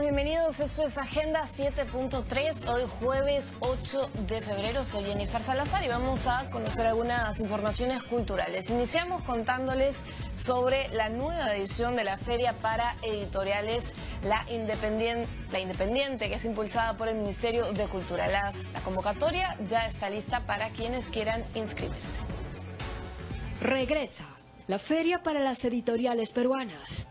bienvenidos. Esto es Agenda 7.3, hoy jueves 8 de febrero. Soy Jennifer Salazar y vamos a conocer algunas informaciones culturales. Iniciamos contándoles sobre la nueva edición de la Feria para Editoriales La Independiente, que es impulsada por el Ministerio de Cultura. La convocatoria ya está lista para quienes quieran inscribirse. Regresa la Feria para las Editoriales Peruanas.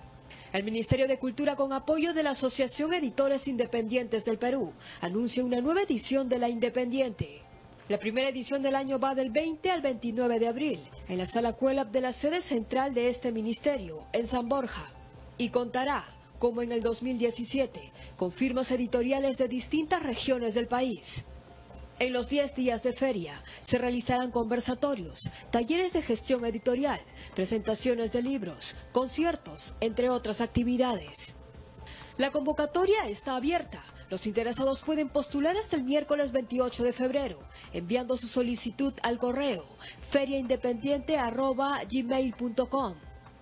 El Ministerio de Cultura, con apoyo de la Asociación Editores Independientes del Perú, anuncia una nueva edición de La Independiente. La primera edición del año va del 20 al 29 de abril, en la Sala Cuelap de la sede central de este ministerio, en San Borja, y contará, como en el 2017, con firmas editoriales de distintas regiones del país. En los 10 días de feria se realizarán conversatorios, talleres de gestión editorial, presentaciones de libros, conciertos, entre otras actividades. La convocatoria está abierta. Los interesados pueden postular hasta el miércoles 28 de febrero, enviando su solicitud al correo feriaindependiente@gmail.com.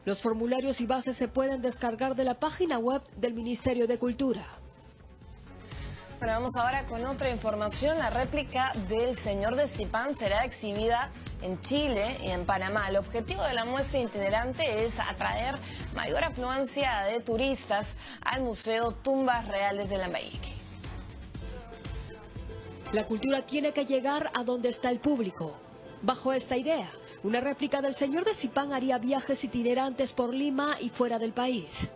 Los formularios y bases se pueden descargar de la página web del Ministerio de Cultura. Bueno, vamos ahora con otra información. La réplica del Señor de Zipán será exhibida en Chile y en Panamá. El objetivo de la muestra itinerante es atraer mayor afluencia de turistas al Museo Tumbas Reales de Lambayeque. La cultura tiene que llegar a donde está el público. Bajo esta idea, una réplica del Señor de Zipán haría viajes itinerantes por Lima y fuera del país.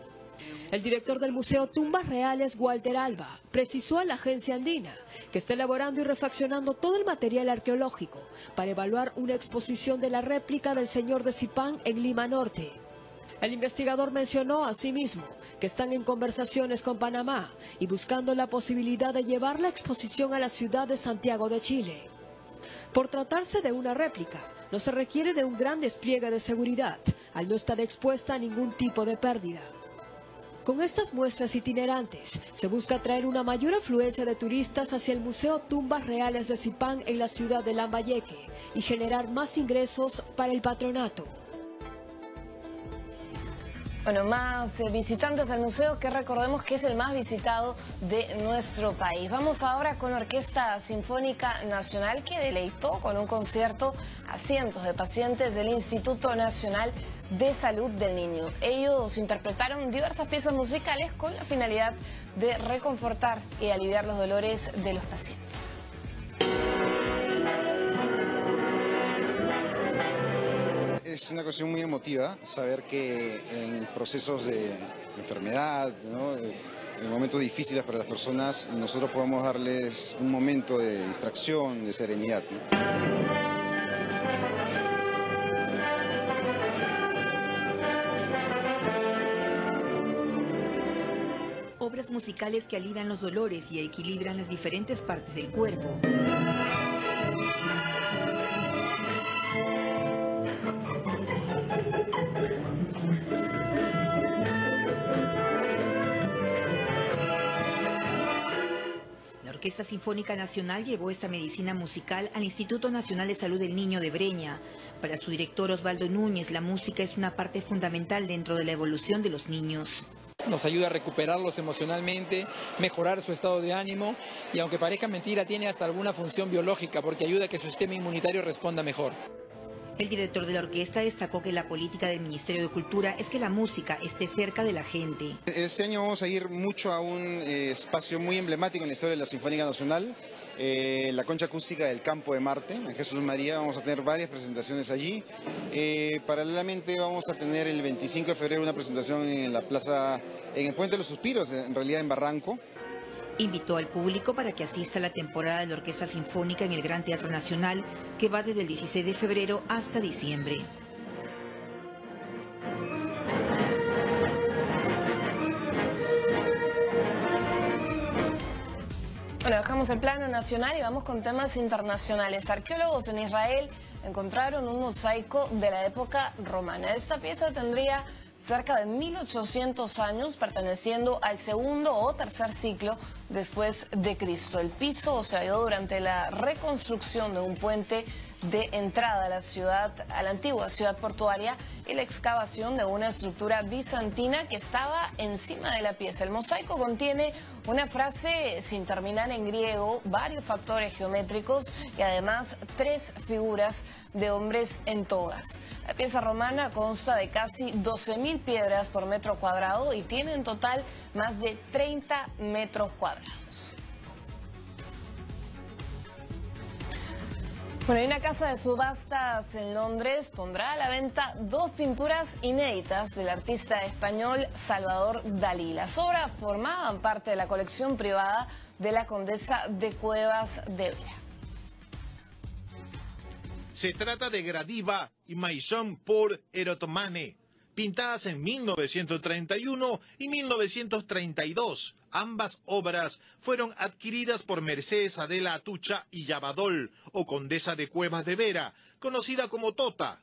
El director del Museo Tumbas Reales, Walter Alba, precisó a la agencia andina que está elaborando y refaccionando todo el material arqueológico para evaluar una exposición de la réplica del Señor de Zipán en Lima Norte. El investigador mencionó asimismo que están en conversaciones con Panamá y buscando la posibilidad de llevar la exposición a la ciudad de Santiago de Chile. Por tratarse de una réplica, no se requiere de un gran despliegue de seguridad, al no estar expuesta a ningún tipo de pérdida. Con estas muestras itinerantes, se busca atraer una mayor afluencia de turistas hacia el Museo Tumbas Reales de Zipán en la ciudad de Lambayeque y generar más ingresos para el patronato. Bueno, más visitantes del museo, que recordemos que es el más visitado de nuestro país. Vamos ahora con la Orquesta Sinfónica Nacional, que deleitó con un concierto a cientos de pacientes del Instituto Nacional de Salud del Niño. Ellos interpretaron diversas piezas musicales con la finalidad de reconfortar y aliviar los dolores de los pacientes. Es una cuestión muy emotiva saber que en procesos de enfermedad, ¿no?, en momentos difíciles para las personas, nosotros podemos darles un momento de distracción, de serenidad, ¿no? Obras musicales que alivian los dolores y equilibran las diferentes partes del cuerpo. La Orquesta Sinfónica Nacional llevó esta medicina musical al Instituto Nacional de Salud del Niño de Breña. Para su director Osvaldo Núñez, la música es una parte fundamental dentro de la evolución de los niños. Nos ayuda a recuperarlos emocionalmente, mejorar su estado de ánimo y, aunque parezca mentira, tiene hasta alguna función biológica porque ayuda a que su sistema inmunitario responda mejor. El director de la orquesta destacó que la política del Ministerio de Cultura es que la música esté cerca de la gente. Este año vamos a ir mucho a un espacio muy emblemático en la historia de la Sinfónica Nacional, la Concha Acústica del Campo de Marte, en Jesús María. Vamos a tener varias presentaciones allí. Paralelamente vamos a tener el 25 de febrero una presentación en la plaza, en el Puente de los Suspiros, en realidad en Barranco. Invitó al público para que asista a la temporada de la Orquesta Sinfónica en el Gran Teatro Nacional, que va desde el 16 de febrero hasta diciembre. Bueno, dejamos el plano nacional y vamos con temas internacionales. Arqueólogos en Israel encontraron un mosaico de la época romana. Esta pieza tendría cerca de 1800 años, perteneciendo al segundo o tercer siglo después de Cristo. El piso se halló durante la reconstrucción de un puente de entrada a la ciudad, a la antigua ciudad portuaria, y la excavación de una estructura bizantina que estaba encima de la pieza. El mosaico contiene una frase sin terminar en griego, varios factores geométricos y además 3 figuras de hombres en togas. La pieza romana consta de casi 12.000 piedras por metro cuadrado y tiene en total más de 30 metros cuadrados. Bueno, y una casa de subastas en Londres pondrá a la venta 2 pinturas inéditas del artista español Salvador Dalí. Las obras formaban parte de la colección privada de la condesa de Cuevas de Vera. Se trata de Gradiva y Maison pour Erotomane, pintadas en 1931 y 1932. Ambas obras fueron adquiridas por Mercedes Adela Atucha y Llavadol, o condesa de Cuevas de Vera, conocida como Tota.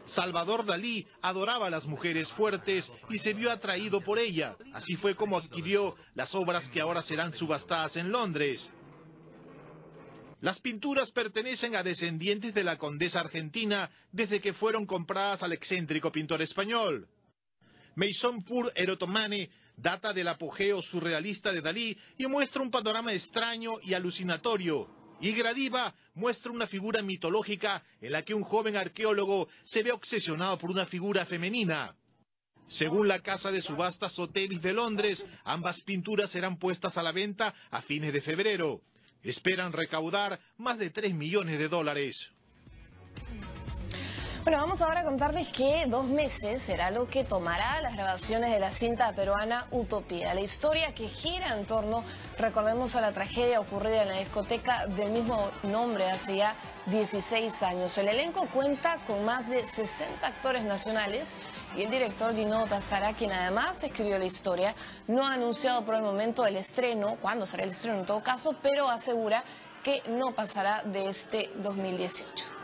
Salvador Dalí adoraba a las mujeres fuertes y se vio atraído por ella. Así fue como adquirió las obras que ahora serán subastadas en Londres. Las pinturas pertenecen a descendientes de la condesa argentina desde que fueron compradas al excéntrico pintor español. Maison pour Erotomane data del apogeo surrealista de Dalí y muestra un panorama extraño y alucinatorio. Y Gradiva muestra una figura mitológica en la que un joven arqueólogo se ve obsesionado por una figura femenina. Según la casa de subastas Sotheby's de Londres, ambas pinturas serán puestas a la venta a fines de febrero. Esperan recaudar más de $3 millones. Bueno, vamos ahora a contarles que 2 meses será lo que tomará las grabaciones de la cinta peruana Utopía. La historia que gira en torno, recordemos, a la tragedia ocurrida en la discoteca del mismo nombre hace ya 16 años. El elenco cuenta con más de 60 actores nacionales y el director Dino Tazara, quien además escribió la historia, no ha anunciado por el momento el estreno, cuándo será el estreno en todo caso, pero asegura que no pasará de este 2018.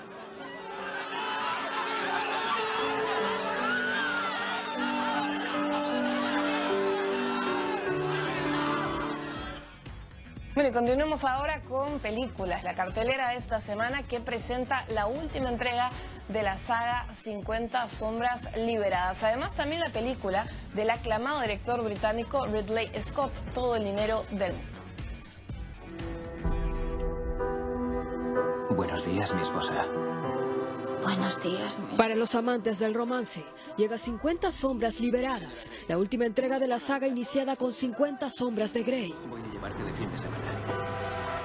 Bueno, y continuemos ahora con películas. La cartelera de esta semana que presenta la última entrega de la saga 50 Sombras Liberadas. Además, también la película del aclamado director británico Ridley Scott, Todo el dinero del mundo. Buenos días, mi esposa. Buenos días. Para los amantes del romance, llega 50 Sombras Liberadas, la última entrega de la saga iniciada con 50 Sombras de Grey. Voy a llevarte de fin de semana.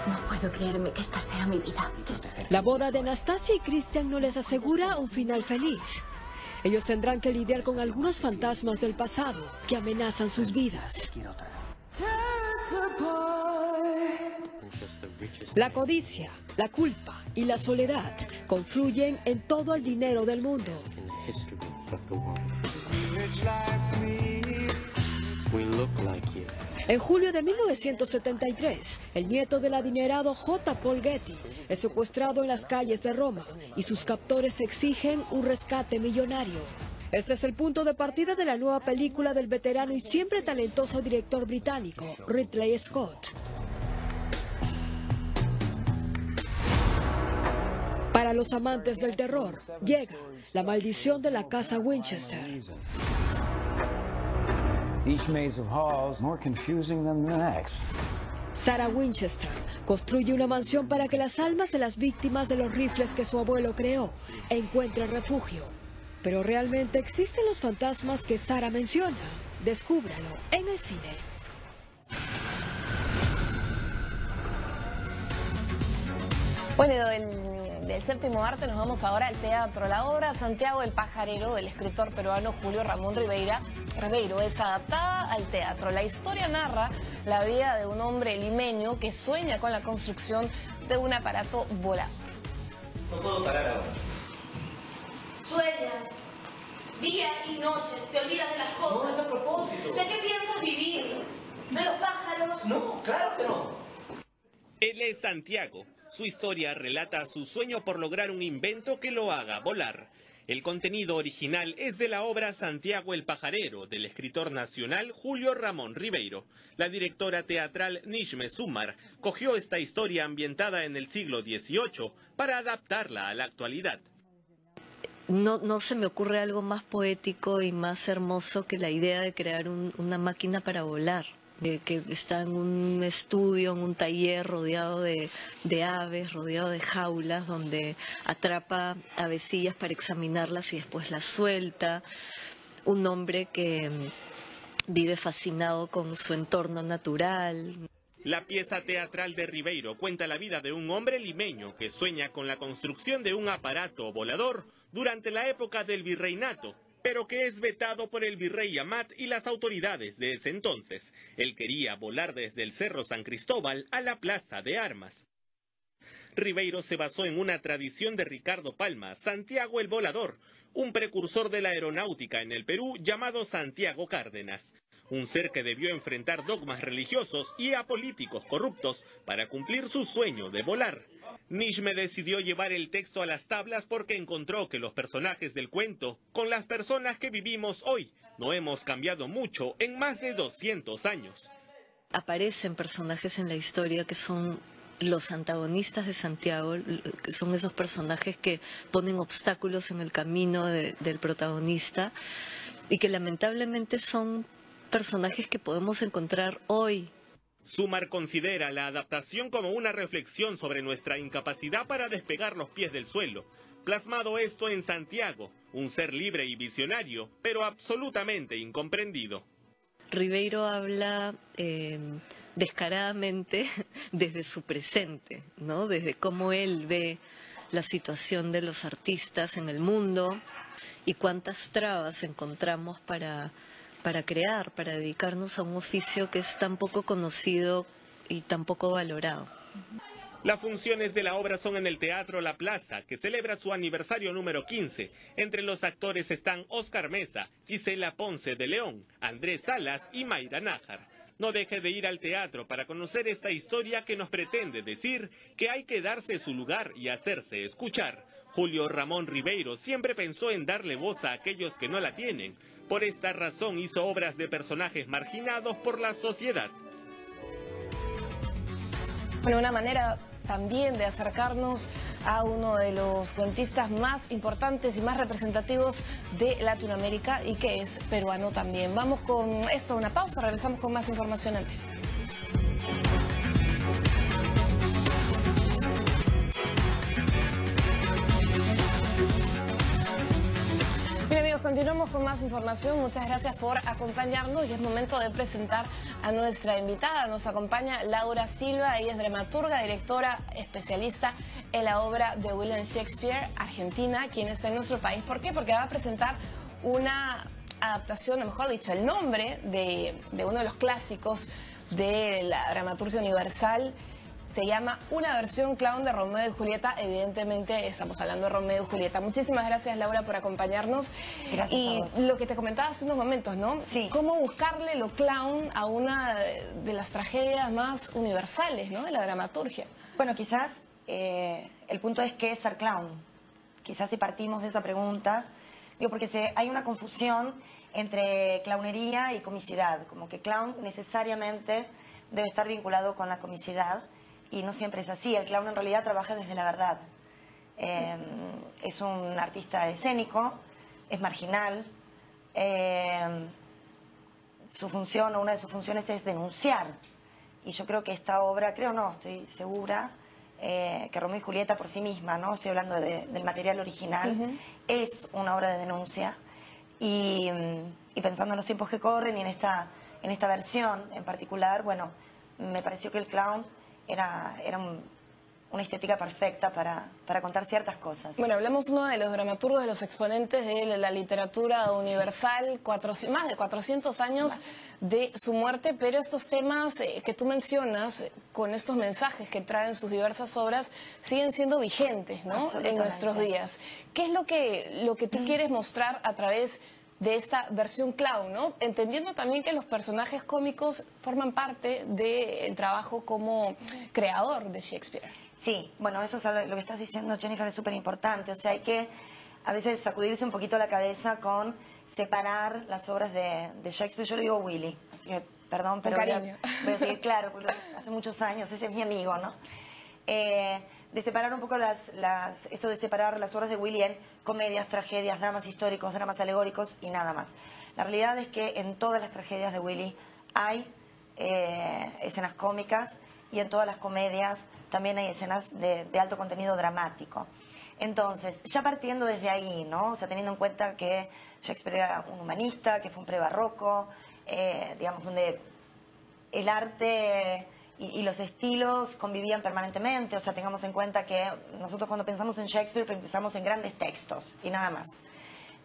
No puedo creerme que esta sea mi vida. La boda de Anastasia y Christian no les asegura un final feliz. Ellos tendrán que lidiar con algunos fantasmas del pasado que amenazan sus vidas. Quiero otra. La codicia, la culpa y la soledad confluyen en todo el dinero del mundo. En julio de 1973, el nieto del adinerado J. Paul Getty es secuestrado en las calles de Roma y sus captores exigen un rescate millonario. Este es el punto de partida de la nueva película del veterano y siempre talentoso director británico, Ridley Scott. Para los amantes del terror, llega La maldición de la casa Winchester. Sarah Winchester construye una mansión para que las almas de las víctimas de los rifles que su abuelo creó encuentren refugio. Pero ¿realmente existen los fantasmas que Sarah menciona? Descúbralo en el cine. Bueno, del séptimo arte nos vamos ahora al teatro. La obra Santiago el Pajarero del escritor peruano Julio Ramón Ribeiro es adaptada al teatro. La historia narra la vida de un hombre limeño que sueña con la construcción de un aparato volador. No puedo parar ahora. Sueñas, día y noche, te olvidas de las cosas. No es a propósito. ¿De qué piensas vivir? ¿De los pájaros? No, claro que no. Él es Santiago. Su historia relata su sueño por lograr un invento que lo haga volar. El contenido original es de la obra Santiago el Pajarero, del escritor nacional Julio Ramón Ribeiro. La directora teatral Nishme Sumar cogió esta historia ambientada en el siglo XVIII para adaptarla a la actualidad. No se me ocurre algo más poético y más hermoso que la idea de crear una máquina para volar, que está en un estudio, en un taller rodeado de aves, rodeado de jaulas, donde atrapa avecillas para examinarlas y después las suelta. Un hombre que vive fascinado con su entorno natural. La pieza teatral de Ribeiro cuenta la vida de un hombre limeño que sueña con la construcción de un aparato volador durante la época del virreinato, pero que es vetado por el virrey Amat y las autoridades de ese entonces. Él quería volar desde el Cerro San Cristóbal a la Plaza de Armas. Ribeiro se basó en una tradición de Ricardo Palma, Santiago el Volador, un precursor de la aeronáutica en el Perú llamado Santiago Cárdenas. Un ser que debió enfrentar dogmas religiosos y a políticos corruptos para cumplir su sueño de volar. Nishme decidió llevar el texto a las tablas porque encontró que los personajes del cuento, con las personas que vivimos hoy, no hemos cambiado mucho en más de 200 años. Aparecen personajes en la historia que son los antagonistas de Santiago, que son esos personajes que ponen obstáculos en el camino del protagonista y que lamentablemente son personajes que podemos encontrar hoy. Sumar considera la adaptación como una reflexión sobre nuestra incapacidad para despegar los pies del suelo. Plasmado esto en Santiago, un ser libre y visionario, pero absolutamente incomprendido. Ribeiro habla descaradamente desde su presente, ¿no? Desde cómo él ve la situación de los artistas en el mundo y cuántas trabas encontramos para crear, para dedicarnos a un oficio que es tan poco conocido y tan poco valorado. Las funciones de la obra son en el Teatro La Plaza, que celebra su aniversario número 15. Entre los actores están Oscar Mesa, Gisela Ponce de León, Andrés Salas y Mayra Nájar. No deje de ir al teatro para conocer esta historia que nos pretende decir que hay que darse su lugar y hacerse escuchar. Julio Ramón Ribeiro siempre pensó en darle voz a aquellos que no la tienen. Por esta razón hizo obras de personajes marginados por la sociedad. Bueno, una manera también de acercarnos a uno de los cuentistas más importantes y más representativos de Latinoamérica y que es peruano también. Vamos con eso, una pausa, regresamos con más información antes. Bien amigos, continuamos con más información. Muchas gracias por acompañarnos y es momento de presentar a nuestra invitada. Nos acompaña Laura Silva, ella es dramaturga, directora, especialista en la obra de William Shakespeare, Argentina, quien está en nuestro país. ¿Por qué? Porque va a presentar una adaptación, o mejor dicho, el nombre de uno de los clásicos de la dramaturgia universal. Se llama Una versión clown de Romeo y Julieta. Evidentemente estamos hablando de Romeo y Julieta. Muchísimas gracias, Laura, por acompañarnos. Gracias y a vos. lo que te comentaba hace unos momentos, ¿no? Sí. Cómo buscarle lo clown a una de las tragedias más universales, ¿no? De la dramaturgia. Bueno, quizás el punto es qué es ser clown. Quizás si partimos de esa pregunta, digo, porque hay una confusión entre clownería y comicidad. Como que clown necesariamente debe estar vinculado con la comicidad. Y no siempre es así. El clown en realidad trabaja desde la verdad. Es un artista escénico, es marginal. Su función o una de sus funciones es denunciar. Y yo creo que esta obra, estoy segura, que Romeo y Julieta por sí misma, ¿no? Estoy hablando del material original, es una obra de denuncia. Y pensando en los tiempos que corren y en esta versión en particular, bueno, me pareció que el clown era una estética perfecta para contar ciertas cosas. Bueno, hablamos uno de los dramaturgos, de los exponentes de la literatura universal, más de 400 años de su muerte, pero estos temas que tú mencionas, con estos mensajes que traen sus diversas obras, siguen siendo vigentes, ¿no? En nuestros días. ¿Qué es lo que tú quieres mostrar a través de esta versión clown, ¿no? Entendiendo también que los personajes cómicos forman parte del trabajo como creador de Shakespeare. Sí, bueno, eso es lo que estás diciendo, Jennifer, es súper importante. O sea, hay a veces sacudirse un poquito la cabeza con separar las obras de Shakespeare. Yo le digo Willy, así que perdón, pero voy a decir claro, porque hace muchos años, ese es mi amigo, ¿no? De separar un poco esto de separar las obras de Willy en comedias, tragedias, dramas históricos, dramas alegóricos y nada más. La realidad es que en todas las tragedias de Willy hay escenas cómicas y en todas las comedias también hay escenas de alto contenido dramático. Entonces, ya partiendo desde ahí, ¿no? O sea, teniendo en cuenta que Shakespeare era un humanista, que fue un prebarroco, digamos, donde el arte y los estilos convivían permanentemente. O sea, tengamos en cuenta que nosotros cuando pensamos en Shakespeare pensamos en grandes textos y nada más.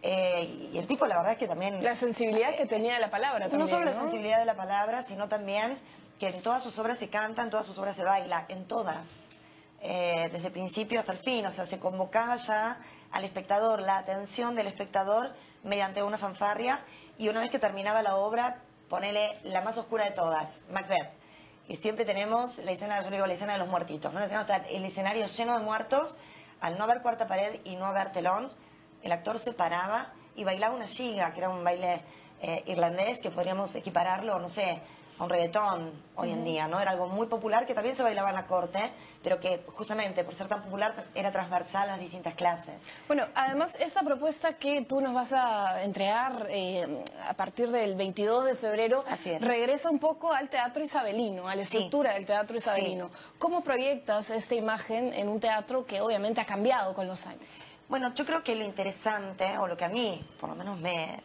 Y el tipo, la verdad es que también... La sensibilidad que tenía de la palabra también, no solo la sensibilidad de la palabra, sino también que en todas sus obras se canta, en todas sus obras se baila, en todas. Desde el principio hasta el fin. O sea, se convocaba ya al espectador, la atención del espectador mediante una fanfarria, y una vez que terminaba la obra, ponele la más oscura de todas, Macbeth. Y siempre tenemos la escena, yo digo, la escena de los muertitos, ¿no? La escena, está el escenario lleno de muertos, al no haber cuarta pared y no haber telón, el actor se paraba y bailaba una giga, que era un baile irlandés, que podríamos equipararlo, no sé, a un reggaetón hoy en día, ¿no? Era algo muy popular que también se bailaba en la corte, pero que justamente por ser tan popular era transversal a las distintas clases. Bueno, además esta propuesta que tú nos vas a entregar a partir del 22 de febrero regresa un poco al teatro isabelino, a la estructura del teatro isabelino. Sí. ¿Cómo proyectas esta imagen en un teatro que obviamente ha cambiado con los años? Bueno, yo creo que lo interesante, o lo que a mí por lo menos me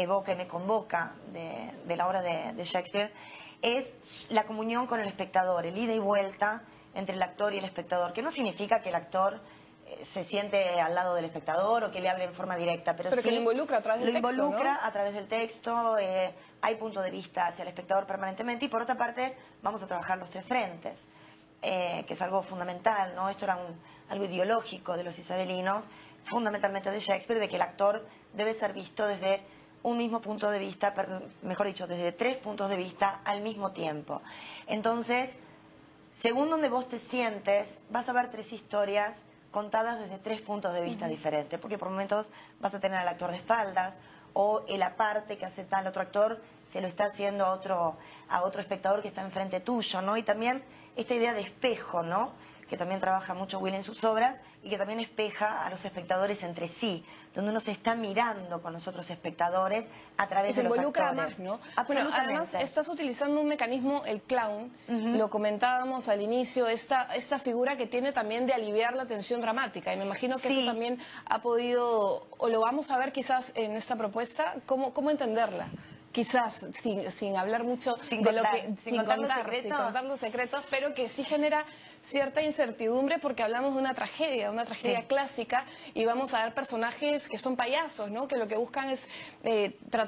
evoca y me convoca de la obra de Shakespeare, es la comunión con el espectador, el ida y vuelta entre el actor y el espectador, que no significa que el actor se siente al lado del espectador o que le hable en forma directa, pero sí que lo involucra a través del texto, lo involucra, ¿no? A través del texto, hay punto de vista hacia el espectador permanentemente, y por otra parte vamos a trabajar los tres frentes, que es algo fundamental, ¿no? Esto era algo ideológico de los isabelinos, fundamentalmente de Shakespeare, de que el actor debe ser visto desde un mismo punto de vista, mejor dicho, desde tres puntos de vista al mismo tiempo. Entonces, según donde vos te sientes, vas a ver tres historias contadas desde tres puntos de vista diferentes, porque por momentos vas a tener al actor de espaldas, o el aparte que hace tal otro actor se lo está haciendo a otro espectador que está enfrente tuyo, ¿no? Y también esta idea de espejo, ¿no? Que también trabaja mucho Will en sus obras, y que también espeja a los espectadores entre sí, donde uno se está mirando con los otros espectadores a través de los actores. Se involucra más, ¿no? Bueno, además estás utilizando un mecanismo, el clown, lo comentábamos al inicio, esta figura que tiene también de aliviar la tensión dramática, y me imagino que eso también ha podido, o lo vamos a ver quizás en esta propuesta, ¿cómo entenderla? Quizás sin hablar mucho sin contar los secretos, pero que sí genera cierta incertidumbre porque hablamos de una tragedia clásica, y vamos a ver personajes que son payasos, ¿no? Que lo que buscan es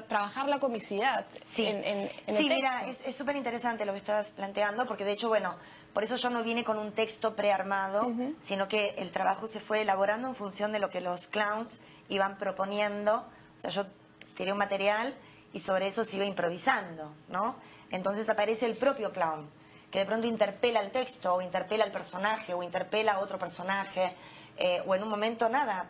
trabajar la comicidad en el texto. Mira, es súper interesante lo que estás planteando, porque de hecho, bueno, por eso yo no vine con un texto prearmado, sino que el trabajo se fue elaborando en función de lo que los clowns iban proponiendo. O sea, yo tiré un material y sobre eso se iba improvisando, ¿no? Entonces aparece el propio clown, que de pronto interpela el texto, o interpela al personaje, o interpela a otro personaje, o en un momento nada,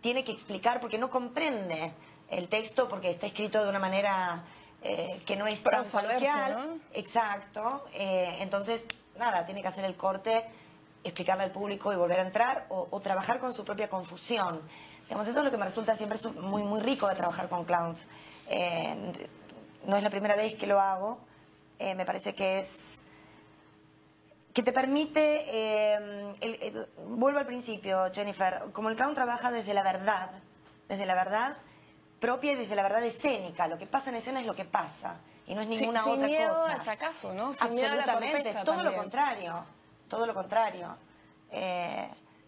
tiene que explicar porque no comprende el texto, porque está escrito de una manera que no es tan coloquial, ¿no? Exacto, entonces nada, tiene que hacer el corte, explicarle al público y volver a entrar, o trabajar con su propia confusión. Digamos, eso es lo que me resulta siempre muy, muy rico de trabajar con clowns. No es la primera vez que lo hago, me parece que te permite, vuelvo al principio, Jennifer, como el clown trabaja desde la verdad propia y desde la verdad escénica, lo que pasa en escena es lo que pasa, y no es ninguna otra cosa. Sin miedo al fracaso, ¿no? Sin miedo a la torpeza todo lo contrario.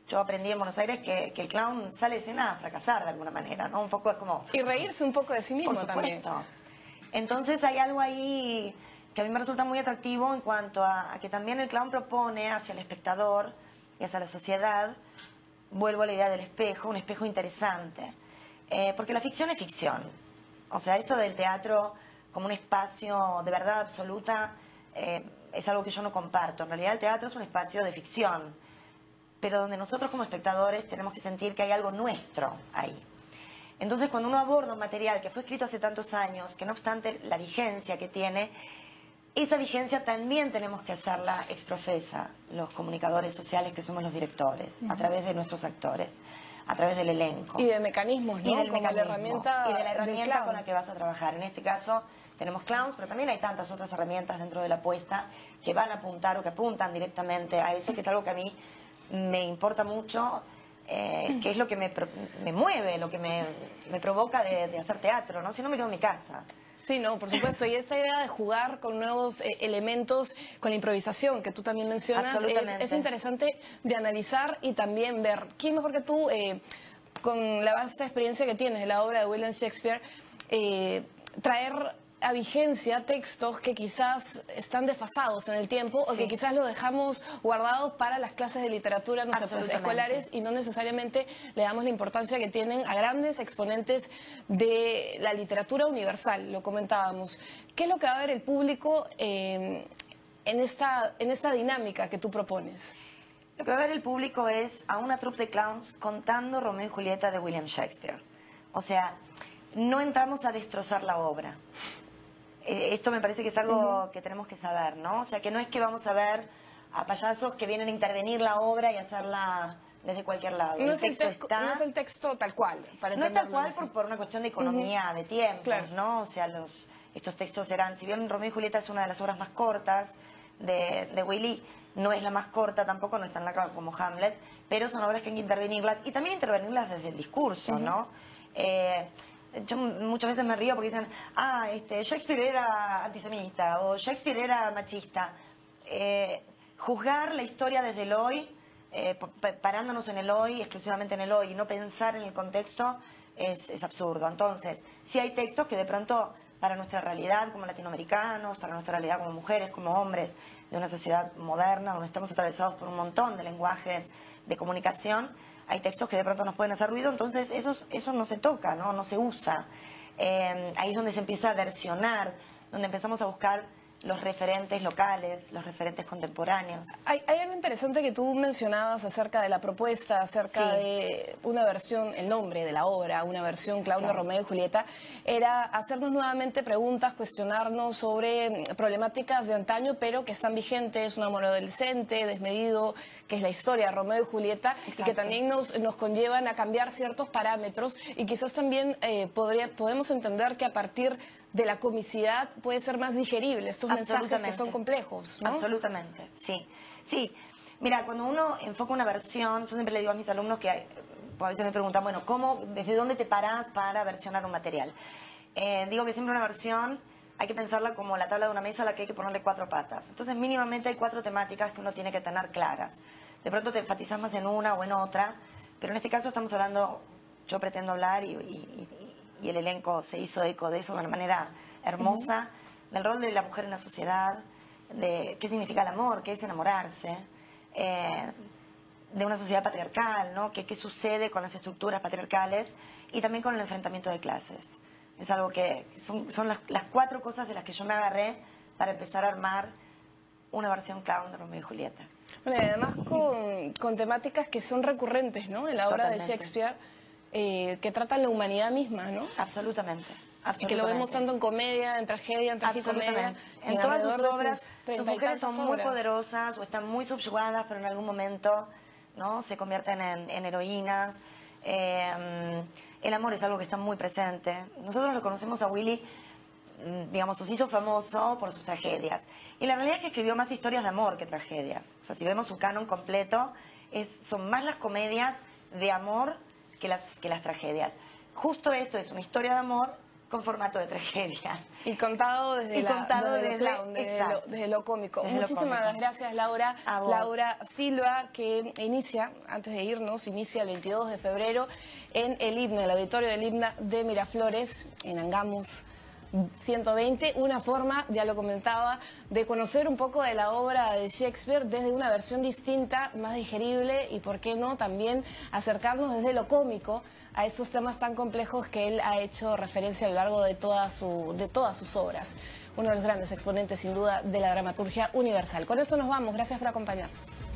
Yo aprendí en Buenos Aires que el clown sale de escena a fracasar de alguna manera, ¿no? Un poco es como... Y reírse un poco de sí mismo también. Entonces hay algo ahí que a mí me resulta muy atractivo en cuanto a que también el clown propone hacia el espectador y hacia la sociedad, vuelvo a la idea del espejo, un espejo interesante. Porque la ficción es ficción. O sea, esto del teatro como un espacio de verdad absoluta es algo que yo no comparto. En realidad el teatro es un espacio de ficción. pero donde nosotros como espectadores tenemos que sentir que hay algo nuestro ahí. Entonces, cuando uno aborda un material que fue escrito hace tantos años, que no obstante la vigencia que tiene, esa vigencia también tenemos que hacerla exprofesa, los comunicadores sociales que somos los directores, a través de nuestros actores, a través del elenco. Y de mecanismos, ¿no? Y del Como mecanismo, la herramienta y de la herramienta del con la que vas a trabajar. En este caso tenemos clowns, pero también hay tantas otras herramientas dentro de la apuesta que van a apuntar o que apuntan directamente a eso, que es algo que a mí me importa mucho, que es lo que me mueve, lo que me provoca de hacer teatro, ¿no? Si no, me quedo en mi casa. Sí, no, por supuesto. Y esta idea de jugar con nuevos elementos, con la improvisación que tú también mencionas, es interesante de analizar y también ver. ¿Quién mejor que tú, con la vasta experiencia que tienes de la obra de William Shakespeare, traer a vigencia textos que quizás están desfasados en el tiempo o que quizás los dejamos guardados para las clases de literatura, no sé, pues, escolares, y no necesariamente le damos la importancia que tienen a grandes exponentes de la literatura universal, lo comentábamos. ¿Qué es lo que va a ver el público en esta dinámica que tú propones? Lo que va a ver el público es a una troupe de clowns contando Romeo y Julieta de William Shakespeare. O sea, no entramos a destrozar la obra. Esto me parece que es algo que tenemos que saber, ¿no? O sea, que no es que vamos a ver a payasos que vienen a intervenir la obra y hacerla desde cualquier lado. No es el texto tal cual. No es tal cual por una cuestión de economía, de tiempo, ¿no? O sea, estos textos eran, si bien Romeo y Julieta es una de las obras más cortas de Willy, no es la más corta tampoco, no es tan larga como Hamlet, pero son obras que hay que intervenirlas y también intervenirlas desde el discurso, ¿no? Yo muchas veces me río porque dicen, Shakespeare era antisemita o Shakespeare era machista. Juzgar la historia desde el hoy, parándonos en el hoy, exclusivamente en el hoy, y no pensar en el contexto, es absurdo. Entonces, sí hay textos que de pronto, para nuestra realidad como latinoamericanos, para nuestra realidad como mujeres, como hombres, de una sociedad moderna, donde estamos atravesados por un montón de lenguajes de comunicación, hay textos que de pronto nos pueden hacer ruido, entonces eso no se toca, no se usa. Ahí es donde se empieza a versionar, donde empezamos a buscar los referentes locales, los referentes contemporáneos. Hay algo interesante que tú mencionabas acerca de la propuesta, acerca de una versión, el nombre de la obra, una versión clown de Romeo y Julieta, era hacernos nuevamente preguntas, cuestionarnos sobre problemáticas de antaño, pero que están vigentes, un amor adolescente, desmedido, que es la historia de Romeo y Julieta, y que también nos conllevan a cambiar ciertos parámetros, y quizás también podemos entender que a partir de la comicidad puede ser más digerible estos mensajes que son complejos, ¿no? Absolutamente, sí. Sí, mira, cuando uno enfoca una versión, yo siempre le digo a mis alumnos que a veces me preguntan, bueno, ¿desde dónde te parás para versionar un material? Digo que siempre una versión hay que pensarla como la tabla de una mesa a la que hay que ponerle 4 patas. Entonces, mínimamente hay 4 temáticas que uno tiene que tener claras. De pronto te enfatizas más en una o en otra, pero en este caso estamos hablando, yo pretendo hablar y el elenco se hizo eco de eso de una manera hermosa, del rol de la mujer en la sociedad, de qué significa el amor, qué es enamorarse, de una sociedad patriarcal, ¿no? ¿Qué sucede con las estructuras patriarcales y también con el enfrentamiento de clases? Es algo que son las 4 cosas de las que yo me agarré para empezar a armar una versión clown de Romeo y Julieta. Bueno, y además con temáticas que son recurrentes, ¿no? En la obra de Shakespeare, que tratan la humanidad misma, ¿no? Absolutamente. Y que lo vemos tanto en comedia, en tragedia, en tragicomedia. En todas sus obras, sus mujeres son muy poderosas o están muy subyugadas, pero en algún momento, ¿no?, se convierten en heroínas. El amor es algo que está muy presente. Nosotros lo conocemos a Willy, digamos, se hizo famoso por sus tragedias. Y la realidad es que escribió más historias de amor que tragedias. O sea, si vemos su canon completo, son más las comedias de amor que las tragedias. Justo esto es una historia de amor con formato de tragedia. Y contado desde lo cómico. Muchísimas gracias, Laura. Laura Silva, que inicia, antes de irnos, inicia el 22 de febrero en el IBNA, el auditorio del IBNA de Miraflores, en Angamos 120, una forma, ya lo comentaba, de conocer un poco de la obra de Shakespeare desde una versión distinta, más digerible y, por qué no, también acercarnos desde lo cómico a esos temas tan complejos que él ha hecho referencia a lo largo de todas sus obras. Uno de los grandes exponentes, sin duda, de la dramaturgia universal. Con eso nos vamos. Gracias por acompañarnos.